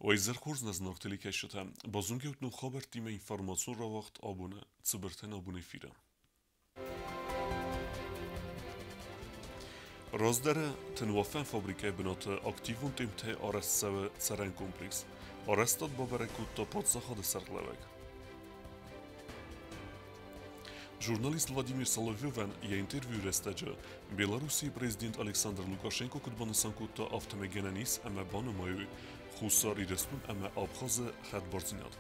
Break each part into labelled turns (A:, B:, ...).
A: Ойзер хурз назнактили кешета. Базунге утну хабар тиме информацион ра вақт абуне. Цибертен абуне фира. Раздاره تنوافن فابریکه بنات اکتیوون تیمته آرست سو سرن کمپلیکس آرستاد با برکوت تا پادساخ ده سرقلوگ. Журналист Владимир Соловьевен я интервью рестаджа Белоруссии президент Александр Лукашенко кудбанасан кутта автомегенанис ама бану маю хусар ирестун ама абхазы хатборзинат.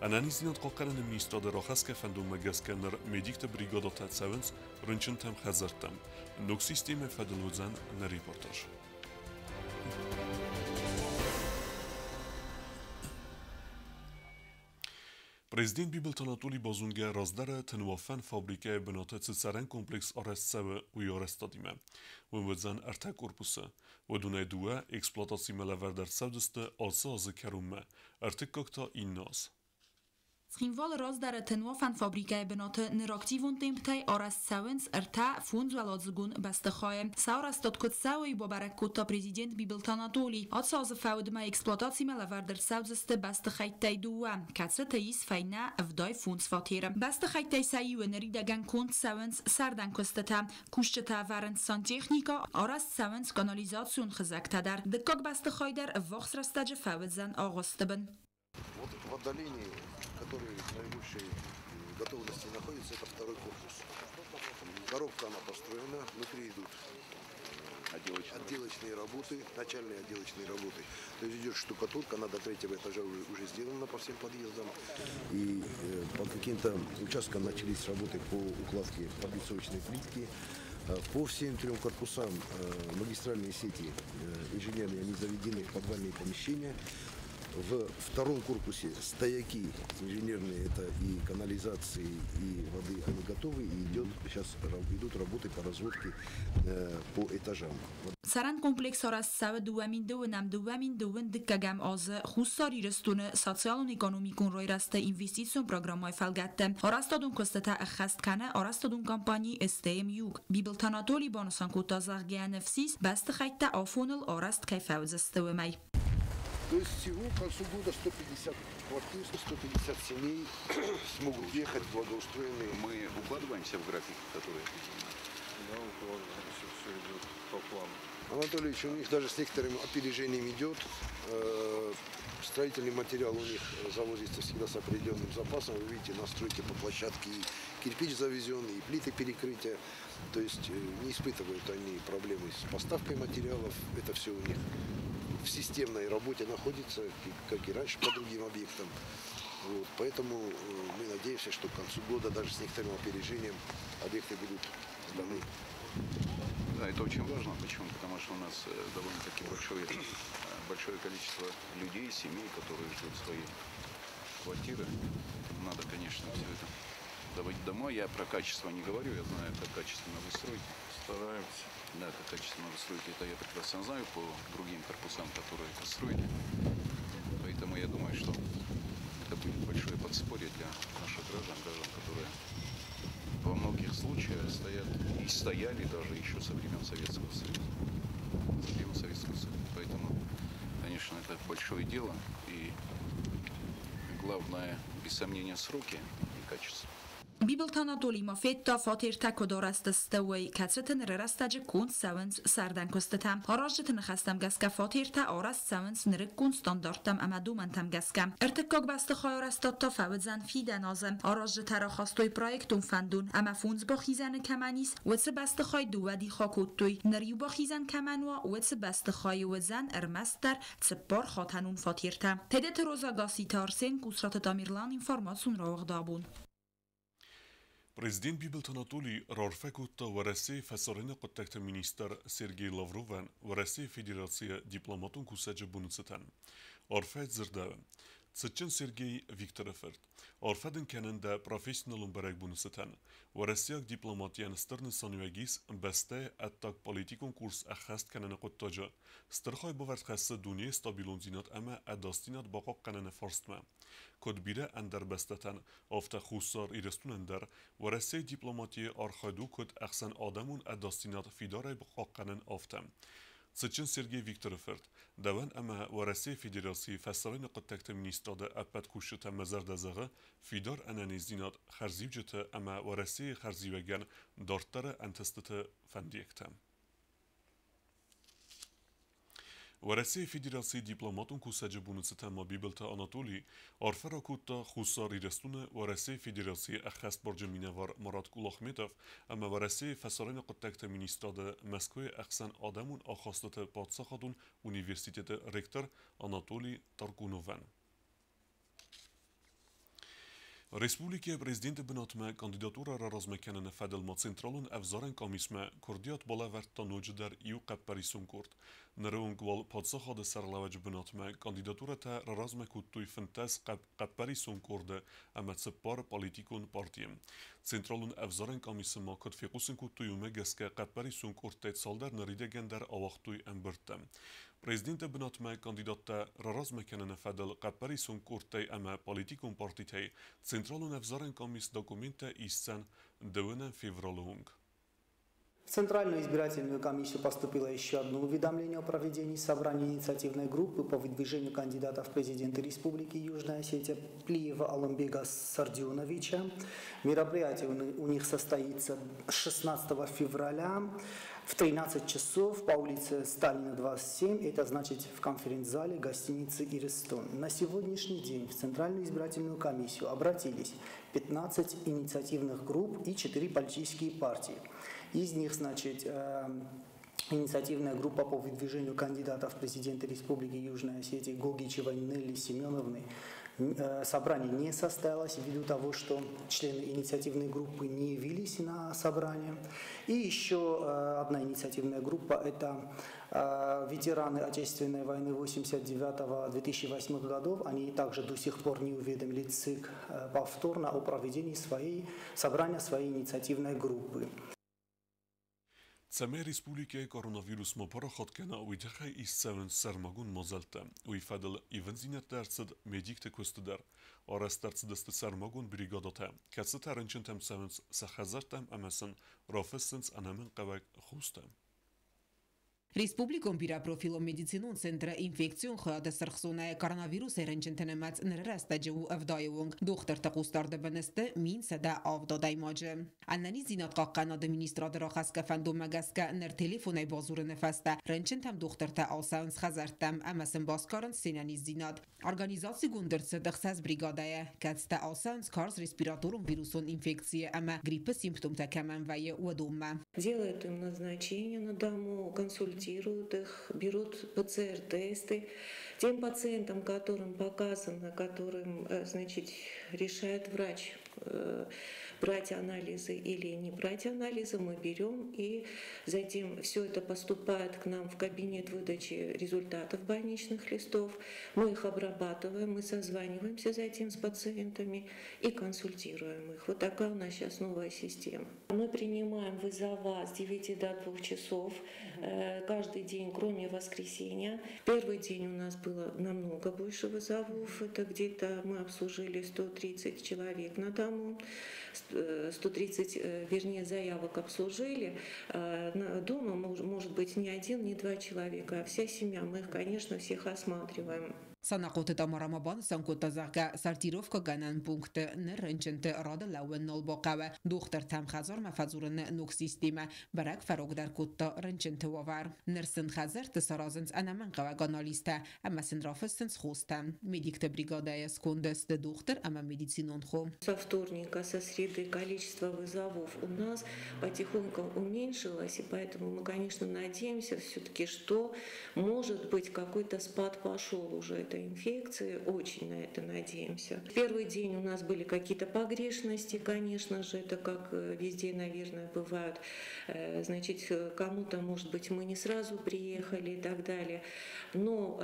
A: Ананизинат қоққанын министрада рахаске фандум магасканер медикта бригада тацавенс рынчын там хазартам. Нок системе фадалузан на репортаж. Президент Бибелт Анатолий Базунге раздاره تنوافن فابریکه بنات سرن کمپلکس آرست سو و یارست دادیمه و وزن ارتک کرپوسه و دونه دوه اکسپلاتاسی ملور در سودسته آساز کرومه ارتک ککتا این ناز.
B: Schienwal razdare tenwafan fabrike benate neraktivun temptei aras sauens erta funds veladzgun beste chaim. Saurastot kot saui bobarek kota prezident Bibelt Anatoli. Atsaz faud ma exploatatie me laverder sauzeste beste chaittei duwa. Katse teis feina vdai funds vatere. Beste chaittei saiu nerida gan kont sauens sardan kosteta. Kushteta waren santechnika aras sauens kanalisation gezegd der. De kak beste chaider wachs rastage faudzen agosteben.
C: Вот в отдалении, который в наилучшей готовности находится, это второй корпус. Коробка она построена, внутри идут отделочные работы, начальные отделочные работы. То есть идет штукатурка, она до третьего этажа уже сделана по всем подъездам. И по каким-то участкам начались работы по укладке облицовочной плитки. По всем трем корпусам магистральные сети инженерные, они заведены в подвальные помещения. В втором корпусе стояки инженерные, это и канализации, и воды, они готовы, и сейчас идут работы по разводке по этажам.
B: Saran kompleks aras sav duamin duwen dikkagam az hussari restune social ekonomikun roy raste investisyon programmai felgette. Arastadun kostata khastkane arastadun kampanyi STM yug. Bibelt Anatoli bonusan kutazar GNFSIS best khayta afonul arast kayfawzestewmay.
C: То есть всего к концу года 150 квартир, 150 семей смогут ехать благоустроенные.
D: Мы укладываемся в график, который...
E: Да, укладываемся, все идет по плану.
C: Анатолий Ильич, у них даже с некоторым опережением идет. Строительный материал у них завозится всегда с определенным запасом. Вы видите, на стройке по площадке и кирпич завезенный, и плиты перекрытия. То есть не испытывают они проблемы с поставкой материалов. Это все у них в системной работе находится, как и раньше, по другим объектам. Вот, поэтому мы надеемся, что к концу года даже с некоторым опережением объекты будут сданы.
D: Да, это очень важно. Почему? Потому что у нас довольно-таки большое количество людей, семей, которые ждут свои квартиры. Надо, конечно, все это доводить домой. Я про качество не говорю, я знаю, как качественно выстроить.
E: Стараемся.
D: Да, как качественно выстроить, это я прекрасно знаю по другим корпусам, которые это строили. Поэтому я думаю, что это будет большое подспорье для наших граждан, которые во многих случаях стоят и стояли даже еще со времен Советского Союза. Поэтому, конечно, это большое дело. И главное, без сомнения, сроки и качество.
B: Bibelt Anatoli ma fetta fatir takodor است استوی کترتن ررستج کون سونس سردن کستتم هراجتن خستم گسکا فاتیر تا آرست سونس نرک کون ستانداردتم اما دومنتم گسکم ارتکاک بست خواهر استاد تا فوزن فیدن آزم آراجت را خواستوی پرایکتون فندون اما فونز با خیزن کمانیس وڅ بست خای دوودی خاکوتوی نریو با خیزن کمانوا وڅ بست خای وزن ارمستر سپار خاتنون فاتیرتم تدت روزا گاسی تارسن کسرات تامیرلان اینفورماسیون را وغدابون
A: Президент Бибелт Анатолий Рорфекутта в России фасорина коттекта министр Сергей Лавровен в России Федерация дипломатун кусаджа бунуцетан. Орфет зердавен. Цитчин Сергей Виктороверт. Орфеден кененде профессионалун барек бунуцетан. В России дипломатиян стырны сануягис бесте аттак политикун курс ахаст кенене коттаджа. Стырхай бовард хасса дуния стабилун зинат ама адастинат бақақ кенене форстма. Кодбире اندر بستتن آفت خوصار ایرستون اندر و رسه دیپلماتی آرخادو کد احسن آدمون اداستینات فیداره بخاقنن آفتم. Цычин Сергей Виктороверт, даван ама в России Федерации фасарин قدتك министрада аппат кушта мазардазага фидар ананизинат харзивжта ама в России харзиваган дортара антастата фандиектам. В России Федерации дипломатун кусаджа бунуцата мобибелта Анатолий, арфара кутта хусари рестуна в России Федерации ахаст борджа минавар Марат Кулахметов, ама в России фасарин قدتك министрада Москвы ахсан адамун ахастата падсахадун университета ректор Анатолий Таркунован. Республика президента бинатма кандидатура размекенен федалма централун авзарен комисма курдиат балаверт танудждар иу қаппарисун курд. Нарунг вал падсахад сарлавач бинатма кандидатура та размекуттуй фентас қаппарисун курда ама цеппар политикун партием. Централун авзарен комисма кадфиқусун куттуюме гаске қаппарисун куртет салдар наридегендер авахтуй амбыртам. Президента бинатма кандидатта размекенен федал қаппарисун куртей ама политикун партитей Централун авзарен комис документа истан 2 февраля.
F: В Центральную избирательную комиссию поступило еще одно уведомление о проведении собрания инициативной группы по выдвижению кандидата в президенты Республики Южная Осетия Плиева Аламбега Сардионовича. Мероприятие у них состоится 16 февраля в 13 часов по улице Сталина, 27, это значит в конференц-зале гостиницы «Иристон». На сегодняшний день в Центральную избирательную комиссию обратились 15 инициативных групп и 4 политические партии. Из них, значит, инициативная группа по выдвижению кандидатов в президенты Республики Южная Осетия Гогичевой Нелли Семеновны. Собрание не состоялось ввиду того, что члены инициативной группы не явились на собрание. И еще одна инициативная группа – это ветераны Отечественной войны 89-2008 годов. Они также до сих пор не уведомили ЦИК повторно о проведении собрания своей инициативной группы.
A: Цаме республике коронавирус мапарахат кена уйдахай исцевен сармагун мазалта. Уйфадал ивензинет дерцед медикте кустудар. Арас дерцедست сармагун бригадата. Кацета ренчентем севенс сахазартем амасан рафесенс анамын qavak хустем.
G: Республикон пиропрофилом медицинун центра инфекцион хада сархсуна коронавирус эренчентенемац нерестаджу авдаевунг. Доктор тaqustarda beneste min sada avdadaymajı. Annani zinat qaqqan administratora xaska fandomagaska ner telefonay bazur nefasta. Renchentem doktorta asans xazartam amasin baskarın senani zinat. Organizatsiya gundertse dexsaz brigadaya. Katsta asans kars respiratorun virusun инфекции ama gripe симптомта камен вае удома.
H: Делают им назначение на дому, консультируют их, берут ПЦР-тесты. Тем пациентам, которым показано, которым, значит, решает врач, брать анализы или не брать анализы, мы берем, и затем все это поступает к нам в кабинет выдачи результатов больничных листов. Мы их обрабатываем, мы созваниваемся затем с пациентами и консультируем их. Вот такая у нас сейчас новая система. Мы принимаем вызова с 9 до 2 часов каждый день, кроме воскресенья. Первый день у нас было намного больше вызовов. Это где-то мы обслужили 130 человек на дому. 130, вернее, заявок обслужили. Дома может быть не один, не два человека, а вся семья. Мы их, конечно, всех осматриваем.
G: Санакоты тамарамабан санкота зака сортировка ганан пункты неренченте рада лауэн нолбакава. Доктор там хазар мафазурын нук система барак фарогдар кутта ренченте вавар. Нерсен хазар тесаразенс анаман кава ганалиста, ама сенрафестенс хоста. Медикта бригада скондес де доктор, ама медицинон хо.
H: Со вторника, со среды количество вызовов у нас потихоньку уменьшилось, и поэтому мы, конечно, надеемся все-таки, что может быть какой-то спад пошел уже инфекции, очень на это надеемся. В первый день у нас были какие-то погрешности, конечно же, это как везде, наверное, бывают. Значит, кому-то, может быть, мы не сразу приехали и так далее. Но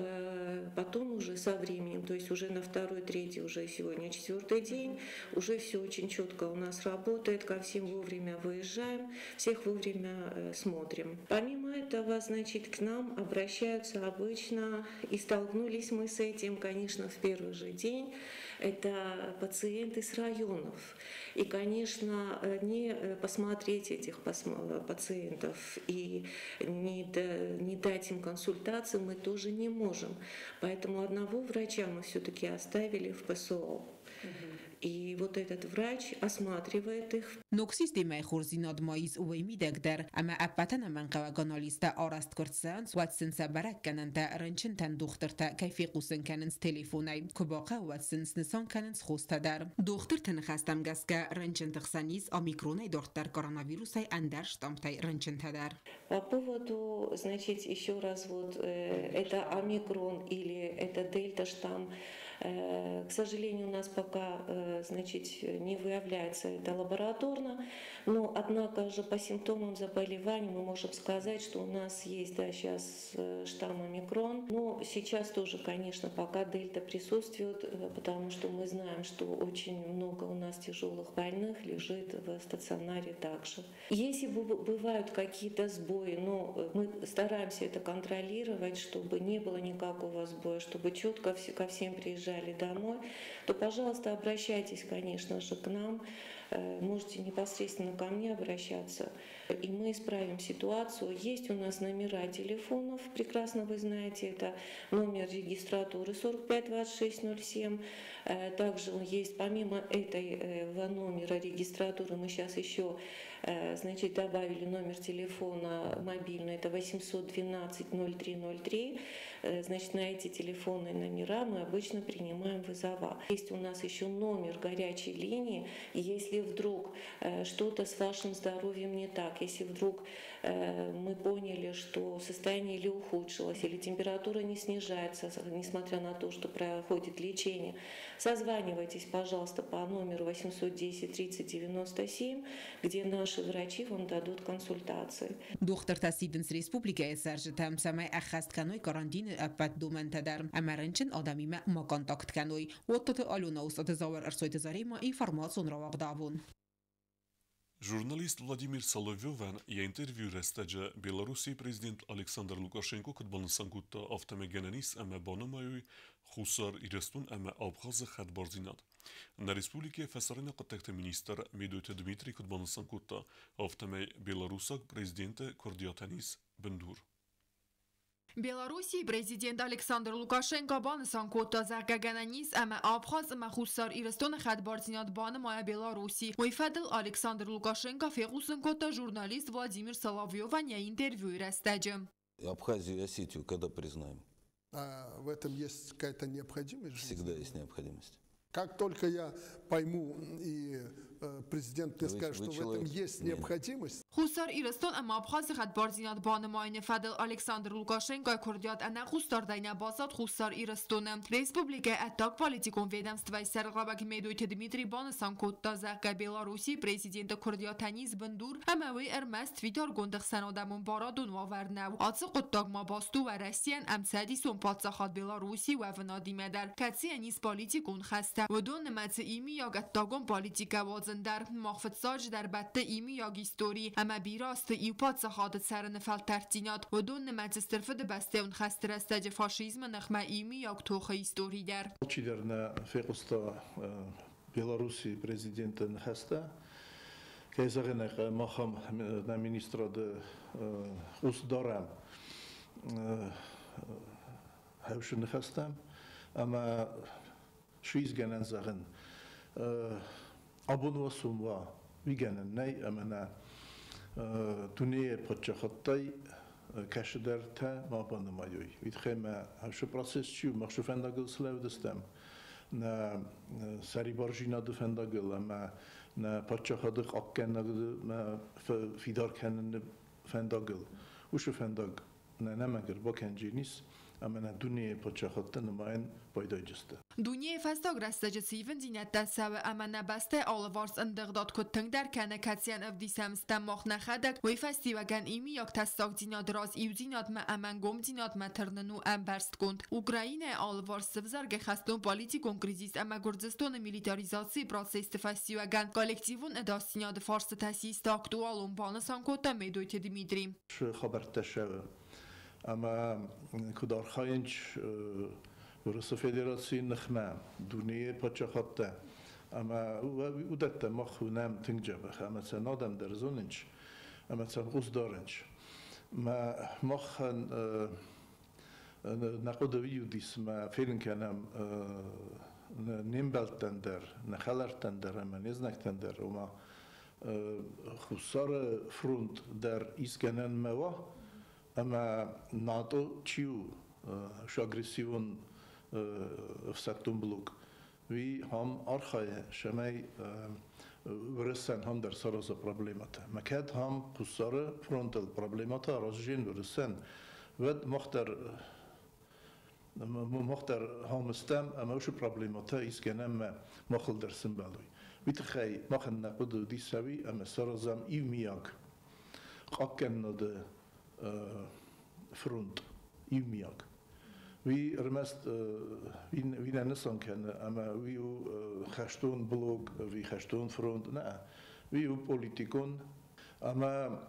H: потом уже со временем, то есть уже на второй, третий, уже сегодня 4-й день, уже все очень четко у нас работает, ко всем вовремя выезжаем, всех вовремя смотрим. Помимо этого, значит, к нам обращаются обычно, и столкнулись мы с этим, конечно, в первый же день, это пациенты с районов. И, конечно, не посмотреть этих пациентов и не дать им консультацию мы тоже не можем. Поэтому одного врача мы все-таки оставили в ПСО. И вот этот врач осматривает их.
G: نوکسیس دیمای خورزیناد مایز اوی میدگدر اما اپتن من قوا گانالیستا آراست کرسانس واتسنس برک کنن تا رنچن تن دختر تا کیفی قوسن کننس تلفونای کباقه واتسنس نسان کننس خوسته در دختر تنخستم گس که رنچن تخسانیز آمیکرونای دختر коронавирусай اندرش تامتای رنچن تدر.
H: По поводу, значит, еще раз вот, это омикрон или это дельта-штамм, к сожалению, у нас пока, значит, не выявляется это лабораторно, но, однако же, по симптомам заболевания мы можем сказать, что у нас есть, да, сейчас штамм омикрон, но сейчас тоже, конечно, пока дельта присутствует, потому что мы знаем, что очень много у нас тяжелых больных лежит в стационаре также. Если бывают какие-то сбои, но мы стараемся это контролировать, чтобы не было никакого сбоя, чтобы четко ко всем приезжали домой, то, пожалуйста, обращайтесь, конечно же, к нам. Можете непосредственно ко мне обращаться, и мы исправим ситуацию. Есть у нас номера телефонов, прекрасно вы знаете, это номер регистратуры 452607. Также есть, помимо этого номера регистратуры, мы сейчас еще, значит, добавили номер телефона мобильный, это 812-0303. Значит, на эти телефонные номера мы обычно принимаем вызова. Есть у нас еще номер горячей линии, если вдруг что-то с вашим здоровьем не так, если вдруг мы поняли, что состояние или ухудшилось, или температура не снижается, несмотря на то, что проходит лечение, созванивайтесь, пожалуйста, по номеру 810-30-97, где наши врачи вам дадут консультации.
G: دختر تاسیدنس ریسپوبلیکای سرجتم سمای اخست کنوی کاراندین اپت دومن تدرم امرنچن آدمی ما کانتاکت کنوی وقت آلونا استاد زاور ارسویت زاری ما اینفرماسیون را واقدابون.
A: Журналист Владимир Соловьёван я интервью растаджа Белоруссии президент Александр Лукашенко кутбансан кутта автомегенанис ама банамаюй хусар ирестун ама абхазы хадбарзинат. На республике фасарина контакта министр Медуйте Дмитрий кутбансан кутта автоме Белорусак президента Кордиатанис Бендур.
I: Белоруссии президент Александр Лукашенко бансан кота заргагананис ама абхаз ама хусар ирестон хадбарзинат бана моя Беларуси. Уйфадл Александр Лукашенко фегусан кота журналист Владимир Соловьёван я интервью растаджа.
J: Абхазию и Осетию когда признаем?
K: А в этом есть какая-то необходимость?
J: Всегда есть необходимость.
K: Как только я пойму и президент мне скажет, что в этом есть необходимость.
I: Хусар Ирестон ама абхаз хадбарзинат бана моя Фадл Александр Лукашенко курдиат ана хустар дайна базат хусар Ирестон. Республика атак политикон ведомства саргабак Медуйте Дмитрий бансан кота зарга Беларуси президент Кордиатанис Бендур амави эрмаст витар гондах санадамон барадун вавернав. Атсы коттаг ма басту و Россиян амсади сон патсахат Беларуси و ونادیمه در کسی انیس политикон خسته و دون مت ایمی یا گتاگون پالیتیکا وازندر مخفتساج در بطه ایمی یا گیستوری اما بیراست ایوپات سخادت سرن فلترتینات و دون مت استرفد بسته اون خستر استج فاشیزم نخمه ایمی یا توخ ایستوری در
L: Очевидно, фекуста Беларуси президента хасте Кезагенек махам на министра де усдарам хавшин хастам ама шизгенен заген абонвасум ва вигенен nei амана дуне подчахаттай кашдерта мабанамайой витхема хавш процесс чу махш фендагл славдестам на сарибаржина де фендагл ама на подчахадык аккеннагы ма фидар кенен фендагл ушу фендаг на намагер бакенжинис أما الدنيا بتشخطن ما إن بايداي جسته.
I: دنیای فستاگ رستجه سیفن زینت دست سوه اما نبسته آلوارس اندغداد کتنگ در کنه کتسیان اف دیسمستم ماخ نخدک وی فستی وگن ایمی یک تستاگ زیناد راز ایو زیناد ما امن گم زیناد ما ترننو ام برست کند. اوکراین آلوارس سفزرگ خستون پالیتیکون کریزیس اما گرزستون میلیتاریزاسی پروسیست فستی وگن کالکتیوون اداست زیناد فارس تسیست اکتوالون بانسان کتا میدویت دیمیتری.
L: شو خبرتشه اما کدار خاینج روسیه فدراسی نخمه دنیای پچخاته اما ودت مخونم تنجبه اما سنادم در زونج اما سنقوس دارنج ما مخن نقدویو دیس ما فیلم کنم نیمبلتن در نخالرتن در اما نزنکتن در و ما خسار فرونت در ایسکنن موا اما ناتو چیو شو اگریسیون فساتون بلوک وی هم آرخای شمای ورسن هم در سراز پروبلماته مکد هم خسار فرونتال پروبلماته رازجین ورسن ود مختار هم استم اما وش پروبلماته ایسکنم مخل در سنبالوی ویتخای مخن نقد دی سوی اما سرازم ایو میاگ قاکن نده فرونت ایو میاگ وی رمست وی ننسان کنه اما ویو خشتون بلوگ وی خشتون فرونت نه ویو پولیتیکون اما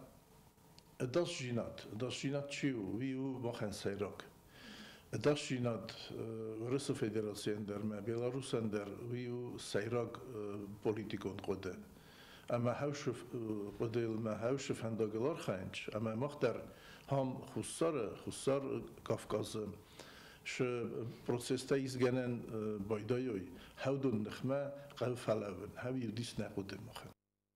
L: داس جینات چیو ویو مخن سیراک داس جینات روسیه فدراسیون در ما بلاروسن در ویو سیراک پولیتیکون قده اما هاوش قده ما هاوش فنداگلار خاینج اما مختار هم خسار کافکاز ش پروسس تایز گنن بایدایوی هودون نخمه قو فلاون هاوی دیس نقوده مخن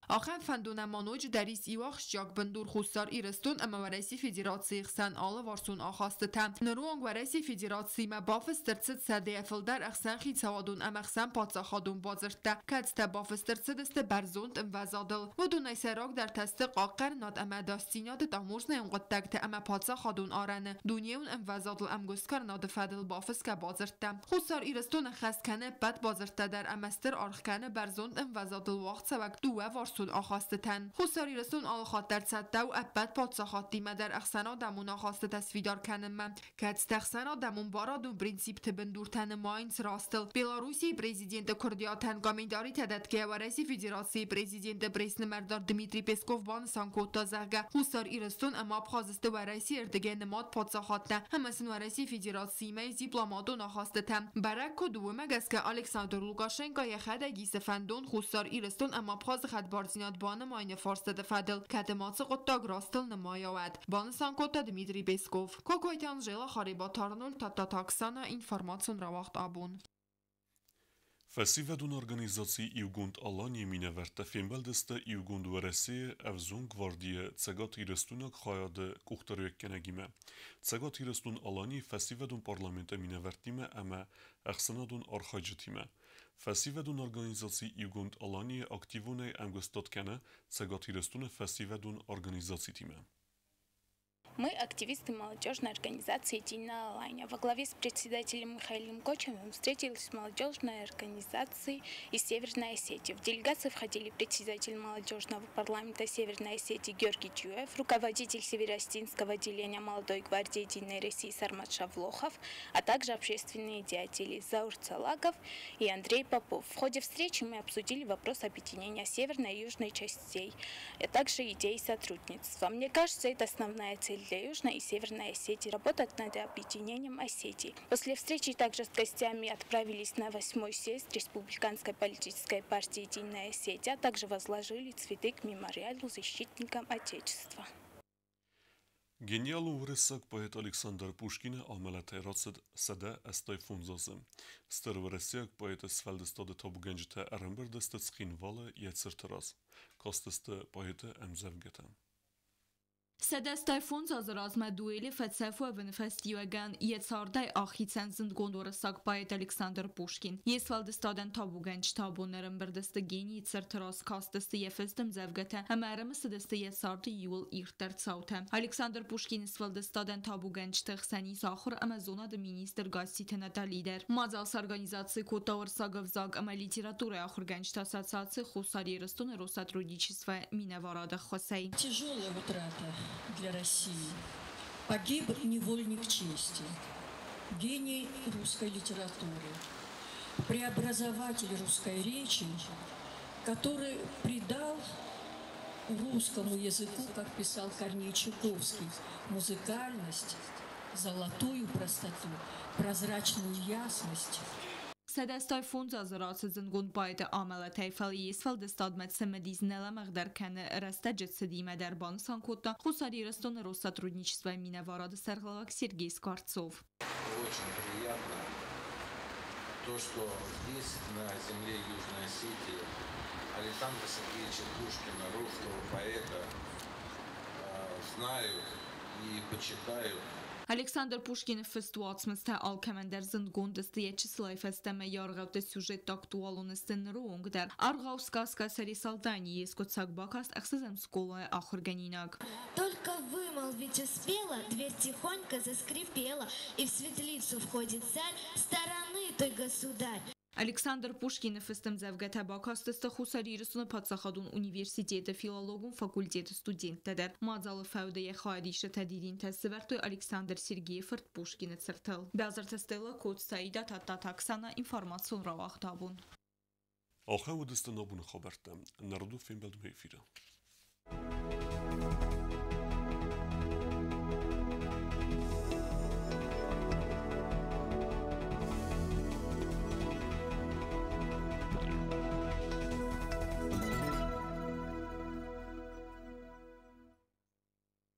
I: آخر فندون مانوج دریس ایواخش جاگ بندور خوستار ایرستون اما ورسی فدراسیون خسن آل وارسون آخاسته تم نروانگ ورسی فدراسیون ما بافسترسد سده افل در اخسن خید سوادون اما خسن پاتسا خادون بازرته کدست بافسترسد است برزوند ام وزادل و دونای سراغ در تست قاقر ناد اما داستینات دامورز نیم قدکت اما پاتسا خادون آرنه دونیون ام وزادل ام گسکر ناد فدل بافس که بازرته خوستار ایرستون خست کنه بد بازرته در امستر آرخ کنه برزوند ام وزادل وقت سوک دوه وارسون آخاسته تن خوستاری رسون آل خاط در صد و ابد پادسا خاطی ما در اخسنا دمون آخاسته تصویدار کنم من که از تخسنا دمون بارا دون پرینسیپ تبندور تن ماینز راستل بیلاروسی پریزیدنت کردیا تنگامیداری تدد که ورسی فدراسی پریزیدنت بریسن مردار دمیتری پسکوف بان سانکوتا زرگه خوستار ایرستون اما بخوازسته ورسی اردگه نماد پادسا خاطه همسن ورسی فدراسی می دیپلماتون آخاسته تن برک و دومه گست که الکساندر لوکاشنکو یخده گیس فندون خوستار ایرستون اما بخواز خد بارزینات بان ماین فارسته فدل کدمات قطاگ راستل نمایاود بان سانکوتا دمیتری پسکوف کوکویتان جلا خاریبا تارنول تا تاکسانا اینفورماسیون رواخت آبون
A: Festivalun organizacji Iugund Alani mineverte filmbeldeste Iugund veresi evzun gvardiye cegat irestunak khayade kuxtarık kenegime. Cegat irestun Alani festivalun parlamente minevertime ama axsanadun arxajitime. Festivalun organizacji Iugund Alani aktivune amgostot kene cegat irestun festivalun organizacitime.
M: Мы активисты молодежной организации «Единая Алания». Во главе с председателем Михаилом Кочевым встретились с молодежной организацией из Северной Осетии. В делегации входили председатель молодежного парламента Северной Осетии Георгий Чуев, руководитель Северостинского отделения молодой гвардии «Единой России» Сармат Шавлохов, а также общественные деятели Заур Цалагов и Андрей Попов. В ходе встречи мы обсудили вопрос объединения северной и южной частей, а также идеи сотрудничества. Мне кажется, это основная цель для Южной и Северной Осетии, работать над объединением Осетии. После встречи также с гостями отправились на 8-й съезд Республиканской политической партии «Единая Осетия», а также возложили цветы к мемориалу защитникам Отечества.
A: Genialul vërësak poet Aleksandar Pushkine almelatejracet sede estaj funzazëm. Stër vërësjak poet Sfeldestade tabu genjte erëmbërdës të ckin vale jetësër të raz. Kastës të poete emzevgeten.
B: Sedestay fond azrazma dueli fetsefu venfestiogan yetzardai axitsen zindgondorsak poet Alexander Pushkin. Yesvaldistaden tabugenç tabunların birdeste geni yitsertras kasteste yefestem zevgete hemerem sedeste yetsardı yul irter tsautem. Alexander Pushkin svaldistaden tabugenç texseni saxur amazona de minister gazetena da lider. Mazals организации Котаурсагов заг ама литературы ахурганч ассоциации Хусари Ростон Россотрудничества Минаварада Хосей.
N: Тяжелая утрата для России. Погиб невольник чести, гений русской литературы, преобразователь русской речи, который придал русскому языку, как писал Корней Чуковский, музыкальность, золотую простоту, прозрачную ясность.
B: Sedestay fond azrazı zindgon poeta amela tayfali yesvaldistad med semediznela magdarkane растаджет седиме der бансан кота Хусари Ростон Россотрудничества Минаварада Сергеевич Сергей Скворцов.
O: Очень приятно то, что здесь, на земле Южной Осетии, Александра Сергеевича Пушкина, русского поэта, знают и почитают.
B: Alexander Pushkin festuatsmeste alkemender zindgondeste yetçislay festeme yargavte süjet aktualunisten rung der Аргауskaska серисалдани ескотсак бакаст ахсазем сколая ахурганинак.
P: Только вымолвить успела, дверь тихонько заскрипела, и в светлицу входит царь стороны той государь.
B: Alexander Pushkin festем zevgete bakasteste Хусари Ростон Падсахадун университеты филологун факультеты студентедер. Мазалы фавдeye xadişe tədidin təsvirtü Alexander Sergeyev Pushkin tsirtel. Bazartestela kod Saida Taksana informasyon ravaqtabun.
A: Axavudistan abun xabartam. Narodu film beldme efira.